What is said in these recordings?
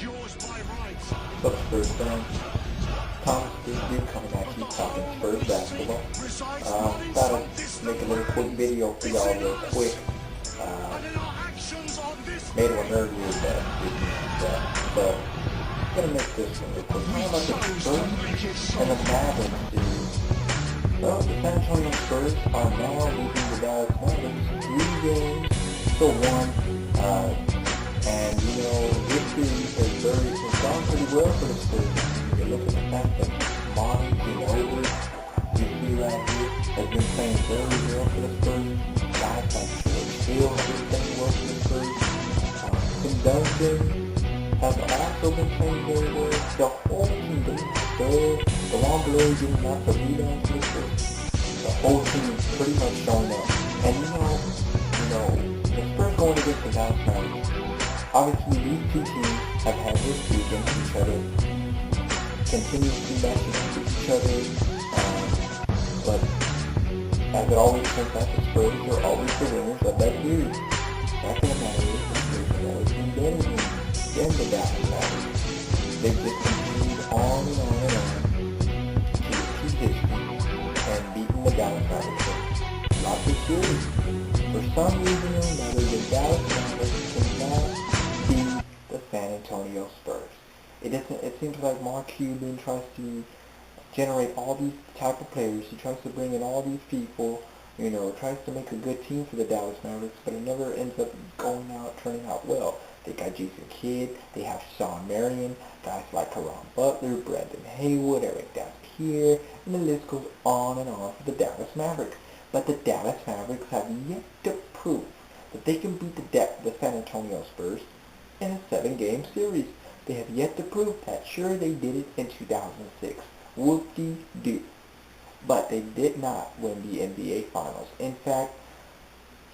What's up, Spurs fans? Thomas Duke coming at you talking Spurs basketball. Thought I'd make a little quick video for y'all real quick. Made one earlier, but didn't use that. So, gonna make this one real quick. Talking about the Spurs and the Mavericks series. Well, the San Antonio Spurs are now leading the Dallas Mavericks 3 games to 1. And this series has gone pretty well for the Spurs. You look at the fact that Monty Ginobili, you see right here, has been playing very well for the Spurs. Guys like George Hill have been playing well for the Spurs. Tim Duncan has also been playing very well. The whole team, the long below getting lots of rebounds for the Spurs. The whole team is pretty much showing up. And the Spurs going against the Dallas Mavericks. Obviously, these two teams have had history against each other, continuously matching up with each other, but as it always turns out, the Spurs are always the winners of that series. Back in the matter is, the Spurs have always been better than the Dallas Mavericks. They've just continued on and on and on to repeat history and beaten the Dallas Mavericks throughout the series. For some reason or another, the Dallas Mavericks cannot the San Antonio Spurs. It seems like Mark Cuban tries to generate all these type of players. He tries to bring in all these people, tries to make a good team for the Dallas Mavericks, but it never ends up turning out well. They got Jason Kidd, they have Sean Marion, guys like Caron Butler, Brandon Haywood, Eric Dampier, and the list goes on and on for the Dallas Mavericks. But the Dallas Mavericks have yet to prove that they can beat the San Antonio Spurs in a 7-game series. They have yet to prove that. Sure, they did it in 2006. Whoop-de-doo. But they did not win the NBA Finals. In fact,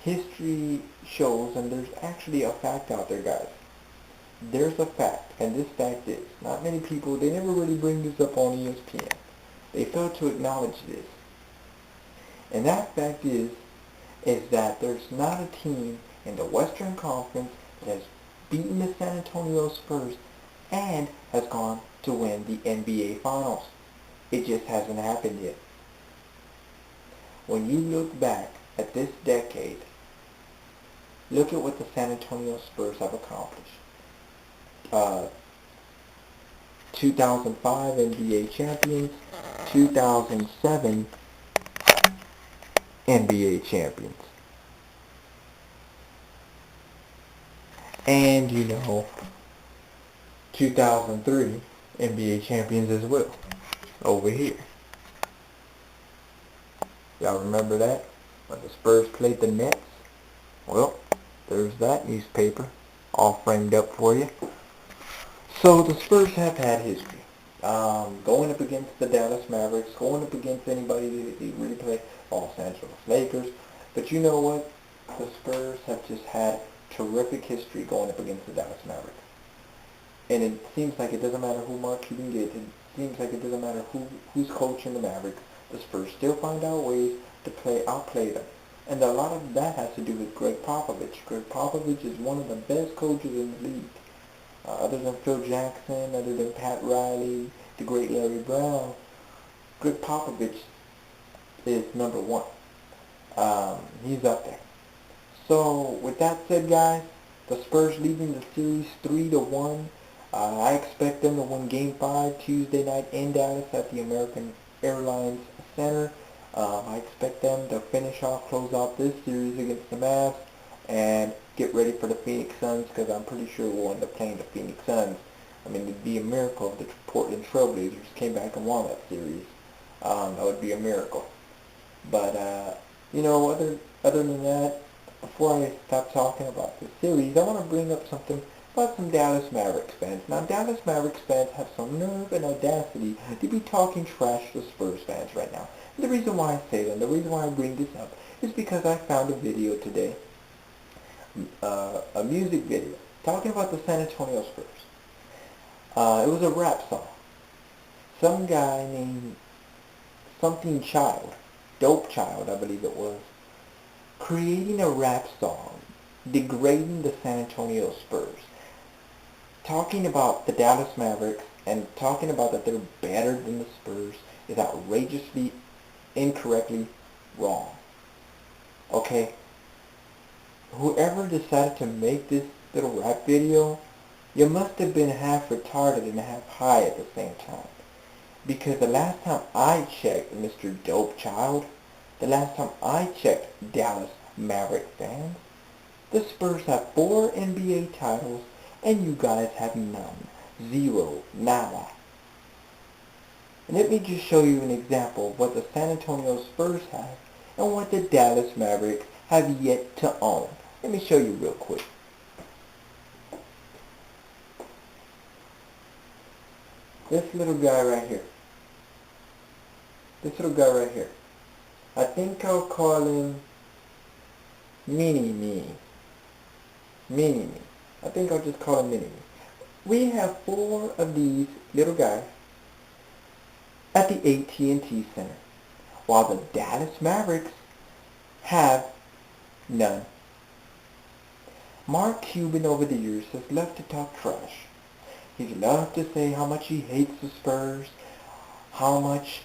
history shows, and there's actually a fact out there, guys. There's a fact, and this fact is, not many people, they never really bring this up on ESPN. They fail to acknowledge this. And that fact is that there's not a team in the Western Conference that has beaten the San Antonio Spurs and has gone to win the NBA Finals. It just hasn't happened yet. When you look back at this decade, look at what the San Antonio Spurs have accomplished. 2005 NBA champions, 2007 NBA champions. And 2003 NBA champions as well. Over here. Y'all remember that? When the Spurs played the Nets? Well, there's that newspaper all framed up for you. So the Spurs have had history. Going up against the Dallas Mavericks, going up against anybody that they really play, Los Angeles Lakers. But you know what? The Spurs have just had terrific history going up against the Dallas Mavericks. And it seems like it doesn't matter who Mark Cuban gets. It seems like it doesn't matter who's coaching the Mavericks. The Spurs still find out ways to outplay them. And a lot of that has to do with Greg Popovich. Greg Popovich is one of the best coaches in the league. Other than Phil Jackson, other than Pat Riley, the great Larry Brown, Greg Popovich is number one. He's up there. So, with that said, guys, the Spurs leading the series 3-1. I expect them to win Game 5 Tuesday night in Dallas at the American Airlines Center. I expect them to close out this series against the Mavs, and get ready for the Phoenix Suns, because I'm pretty sure we'll end up playing the Phoenix Suns. I mean, it'd be a miracle if the Portland Trailblazers came back and won that series. That would be a miracle. But, other than that, before I stop talking about the series, I want to bring up something about some Dallas Mavericks fans. Now, Dallas Mavericks fans have some nerve and audacity to be talking trash to Spurs fans right now. And the reason why I say that, the reason why I bring this up, is because I found a video today, a music video, talking about the San Antonio Spurs. It was a rap song. Some guy named Something Child, Dope Child, I believe it was, creating a rap song degrading the San Antonio Spurs, talking about the Dallas Mavericks and talking about that they're better than the Spurs is outrageously, incorrectly wrong. Okay? Whoever decided to make this little rap video, you must have been half retarded and half high at the same time. Because the last time I checked, Mr. Dope Child, the last time I checked, Dallas Maverick fans, the Spurs have 4 NBA titles and you guys have none. Zero. Nada. And let me just show you an example of what the San Antonio Spurs have and what the Dallas Mavericks have yet to own. Let me show you real quick. This little guy right here. This little guy right here. I think I'll call him Mini-Me. Mini-Me. I think I'll just call him Mini-Me. We have 4 of these little guys at the AT&T Center, while the Dallas Mavericks have none. Mark Cuban over the years has loved to talk trash. He's loved to say how much he hates the Spurs, how much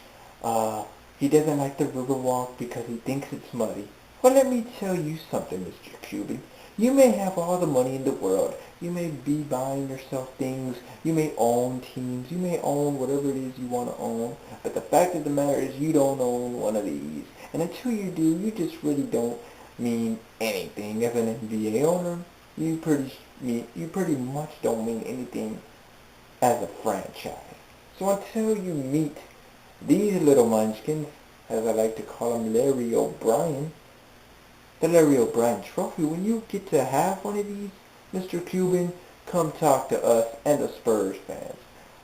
he doesn't like the Riverwalk because he thinks it's muddy. Well, let me tell you something, Mr. Cuban. You may have all the money in the world. You may be buying yourself things. You may own teams. You may own whatever it is you want to own. But the fact of the matter is you don't own one of these. And until you do, you just really don't mean anything. As an NBA owner, you pretty much don't mean anything as a franchise. So until you meet these little munchkins, as I like to call them, Larry O'Brien, the Larry O'Brien Trophy, when you get to have one of these, Mr. Cuban, come talk to us and the Spurs fans.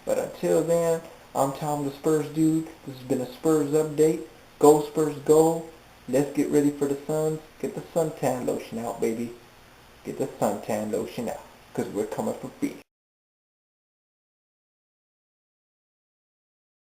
But until then, I'm Tom the Spurs Dude. This has been a Spurs update. Go Spurs go. Let's get ready for the Suns. Get the suntan lotion out, baby. Get the suntan lotion out, because we're coming for beef.